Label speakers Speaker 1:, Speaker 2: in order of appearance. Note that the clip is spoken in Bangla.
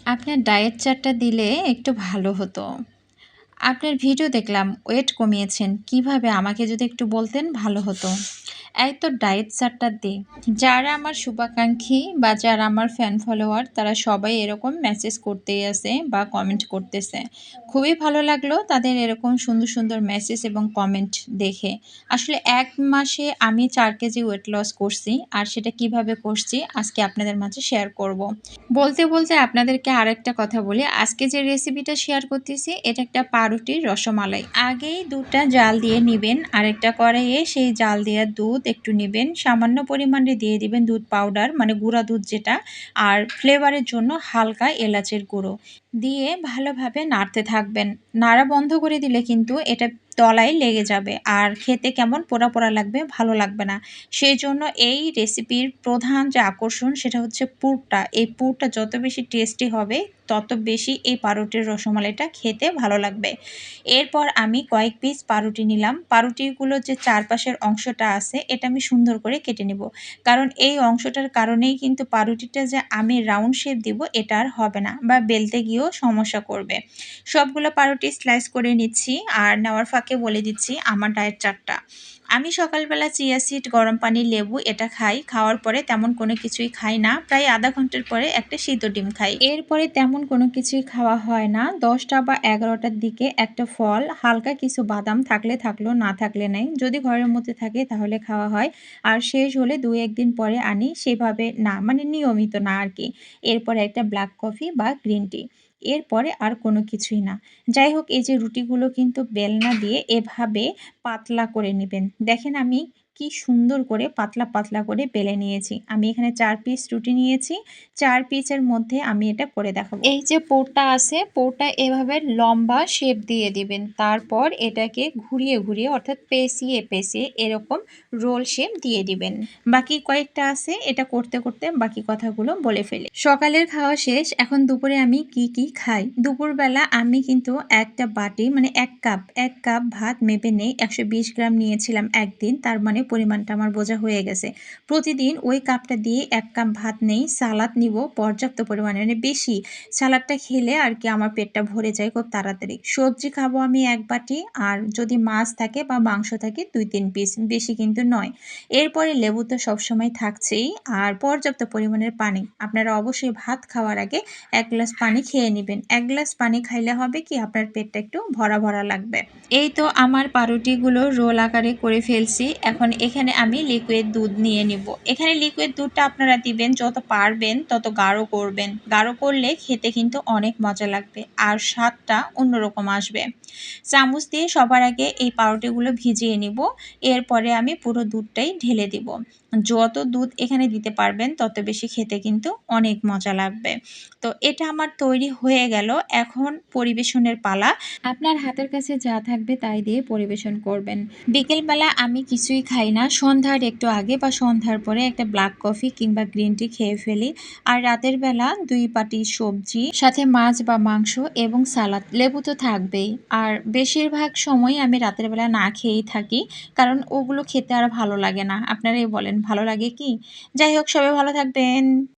Speaker 1: আপনার ডায়েট চার্টটা দিলে একটু ভালো হতো। আপনার ভিডিও দেখলাম ওয়েট কমিয়েছেন। কিভাবে আমাকে যদি একটু বলতেন ভালো হতো। এই তো ডায়েট চার্টটা দে। যারা আমার শুভাকাঙ্ক্ষী বা যারা আমার ফ্যান ফলোয়ার তারা সবাই এরকম মেসেজ করতেই আছে বা কমেন্ট করতেছে। খুবই ভালো লাগলো তাদের এরকম সুন্দর, সুন্দর মেসেজ এবং কমেন্ট দেখে। আসলে ১ মাসে আমি ৪ কেজি ওয়েট লস করছি। আর সেটা কিভাবে করছি আজকে আপনাদের মাঝে শেয়ার করব। বলতে, বলতে আপনাদেরকে আরেকটা কথা বলি। আজকে যে রেসিপিটা শেয়ার করতেছি এটা একটা পাউরুটির রসমালাই। আগেই দুধটা জাল দিয়ে নিবেন। আরেকটা কড়াইয়ে সেই জাল দেওয়া দুধ একটু নিবেন। সামান্য পরিমাণে দিয়ে দিবেন দুধ পাউডার মানে গুঁড়া দুধ যেটা। আর ফ্লেভারের জন্য হালকা এলাচের গুঁড়ো দিয়ে ভালোভাবে নাড়তে থাকবেন। নাড়া বন্ধ করে দিলে কিন্তু এটা তলায় লেগে যাবে আর খেতে কেমন পোড়া, পোড়া লাগবে, ভালো লাগবে না। সেজন্য এই রেসিপির প্রধান যে আকর্ষণ সেটা হচ্ছে পুরটা। এই পুরটা যত বেশি টেস্টি হবে তত বেশি এই পাউরুটির রসমালাইটা খেতে ভালো লাগবে। এরপর আমি কয়েক পিস পাউরুটি নিলাম। পাউরুটিগুলোর যে চারপাশের অংশটা আছে এটা আমি সুন্দর করে কেটে নেব। কারণ এই অংশটার কারণেই কিন্তু পাউরুটিটা যে আমি রাউন্ড শেপ দিব এটা আর হবে না বা বেলতে গিয়েও সমস্যা করবে। সবগুলো পাউরুটি স্লাইস করে নিচ্ছি আর নেওয়ার ফাঁকে বলে দিচ্ছি আমার ডায়েট চার্টটা। আমি সকালবেলা চিয়া সিড, গরম পানি, লেবু এটা খাই। খাওয়ার পরে তেমন কোনো কিছুই খাই না। প্রায় আধা ঘন্টার পরে একটা সিদ্ধ ডিম খাই। এরপরে তেমন কোনো কিছুই খাওয়া হয় না। ১০টা বা ১১টার দিকে একটা ফল, হালকা কিছু বাদাম থাকলে থাকলো, না থাকলে নাই। যদি ঘরের মধ্যে থাকে তাহলে খাওয়া হয়। আর শেষ হলে ২-১ দিন পরে আনি। সেভাবে না, মানে নিয়মিত না আরকি। এরপরে একটা ব্লাক কফি বা গ্রিন টি। এরপরে আর কোনো কিছুই না। যাই হোক এই যে রুটিগুলো কিন্তু বেলনা দিয়ে এভাবে পাতলা করে নিবেন। দেখেন আমি কি সুন্দর করে পাতলা, পাতলা করে বেলে নিয়েছি। আমি এখানে ৪ পিস রুটি নিয়েছি। ৪ পিসের মধ্যে আমি এটা করে দেখাবো। এই যে পোরটা আছে, পোরটা এভাবে লম্বা শেপ দিয়ে দিবেন। তারপর এটাকে ঘুরিয়ে, ঘুরিয়ে অর্থাৎ পেঁচিয়ে, পেঁচিয়ে এরকম রোল শেপ দিয়ে দিবেন। বাকি কয়েকটা আছে এটা করতে, করতে বাকি কথাগুলো বলে ফেলি। সকালের খাওয়া শেষ। এখন দুপুরে আমি কি, কি খাই? দুপুরবেলা আমি কিন্তু একটা বাটি মানে ১ কাপ ভাত মেপে নেই। ১২০ গ্রাম নিয়েছিলাম একদিন। তার মানে পরিমাণটা আমার বোঝা হয়ে গেছে। প্রতিদিন ওই কাপটা দিয়ে ১ কাপ ভাত নেই। সালাদ নিব পর্যাপ্ত পরিমাণে, মানে বেশি। সালাদটা খেলে আরকি আমার পেটটা ভরে যায় খুব তাড়াতাড়ি। সবজি খাবো আমি ১ বাটি আর যদি মাছ থাকে বা মাংস থাকে ২-৩ পিস। বেশি কিন্তু নয়। এরপরে লেবু তো সবসময় থাকছেই আর পর্যাপ্ত পরিমাণের পানি। আপনারা অবশ্যই ভাত খাওয়ার আগে ১ গ্লাস পানি খেয়ে নিবেন। ১ গ্লাস পানি খাইলে হবে কি আপনার পেটটা একটু ভরা, ভরা লাগবে। এই তো আমার পাউরুটিগুলো রোল আকারে করে ফেলছি। এখন এখানে আমি লিকুইড দুধ নিয়ে নিব। এখানে লিকুইড দুধটা আপনারা দিবেন যত পারবেন তত গাঢ় করবেন। গাঢ় করলে খেতে কিন্তু অনেক মজা লাগবে আর স্বাদটা অন্যরকম আসবে। চামচ দিয়ে সবার আগে এই পাউরুটিগুলো ভিজিয়ে নিব। এরপরে আমি পুরো দুধটাই ঢেলে দিব। যত দুধ এখানে দিতে পারবেন তত বেশি খেতে কিন্তু অনেক মজা লাগবে। তো এটা আমার তৈরি হয়ে গেল। এখন পরিবেশনের পালা। আপনার হাতের কাছে যা থাকবে তাই দিয়ে পরিবেশন করবেন। বিকেলবেলা আমি কিছুই খাই না। সন্ধ্যার একটু আগে বা সন্ধ্যার পরে একটা ব্লাক কফি কিংবা গ্রিন টি খেয়ে ফেলি। আর রাতের বেলা ২ পাটি সবজি, সাথে মাছ বা মাংস এবং সালাদ। লেবু তো থাকবেই। আর বেশিরভাগ সময় আমি রাতের বেলা না খেয়েই থাকি। কারণ ওগুলো খেতে আর ভালো লাগে না। আপনারাই বলেন ভালো লাগে কি? যাই হোক সবাই ভালো থাকবেন।